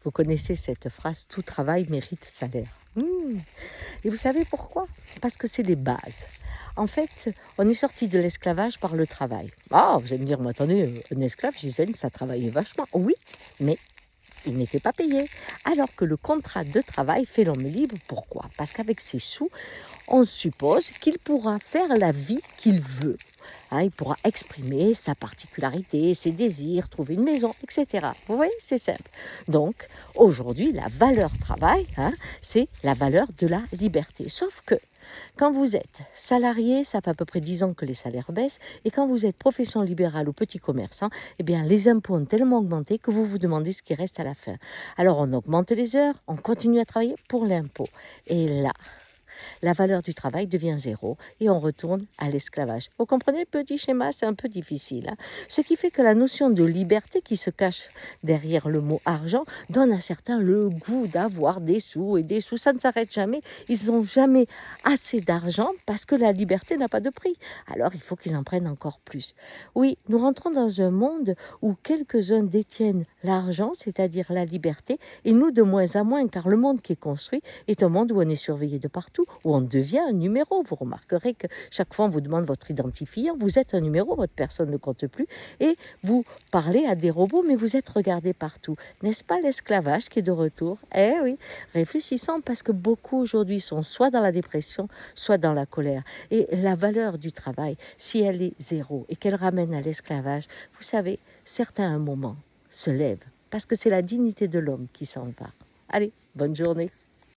Vous connaissez cette phrase, tout travail mérite salaire. Et vous savez pourquoi? Parce que c'est les bases. En fait, on est sorti de l'esclavage par le travail. Ah, vous allez me dire, mais attendez, un esclave, Gisèle, ça travaillait vachement. Oui, mais il n'était pas payé. Alors que le contrat de travail fait l'homme libre. Pourquoi? Parce qu'avec ses sous, on suppose qu'il pourra faire la vie qu'il veut. Il pourra exprimer sa particularité, ses désirs, trouver une maison, etc. Vous voyez, c'est simple. Donc, aujourd'hui, la valeur travail, c'est la valeur de la liberté. Sauf que, quand vous êtes salarié, ça fait à peu près 10 ans que les salaires baissent, et quand vous êtes profession libérale ou petit commerçant, eh bien, les impôts ont tellement augmenté que vous vous demandez ce qui reste à la fin. Alors, on augmente les heures, on continue à travailler pour l'impôt. Et là, la valeur du travail devient zéro et on retourne à l'esclavage. Vous comprenez le petit schéma? C'est un peu difficile. Ce qui fait que la notion de liberté qui se cache derrière le mot argent donne à certains le goût d'avoir des sous et des sous. Ça ne s'arrête jamais. Ils n'ont jamais assez d'argent parce que la liberté n'a pas de prix. Alors il faut qu'ils en prennent encore plus. Oui, nous rentrons dans un monde où quelques-uns détiennent l'argent, c'est-à-dire la liberté, et nous de moins en moins, car le monde qui est construit est un monde où on est surveillé de partout, où on devient un numéro. Vous remarquerez que chaque fois on vous demande votre identifiant, vous êtes un numéro, votre personne ne compte plus, et vous parlez à des robots, mais vous êtes regardé partout. N'est-ce pas l'esclavage qui est de retour? Eh oui, réfléchissons, parce que beaucoup aujourd'hui sont soit dans la dépression, soit dans la colère. Et la valeur du travail, si elle est zéro et qu'elle ramène à l'esclavage, vous savez, certains à un moment se lèvent, parce que c'est la dignité de l'homme qui s'en va. Allez, bonne journée.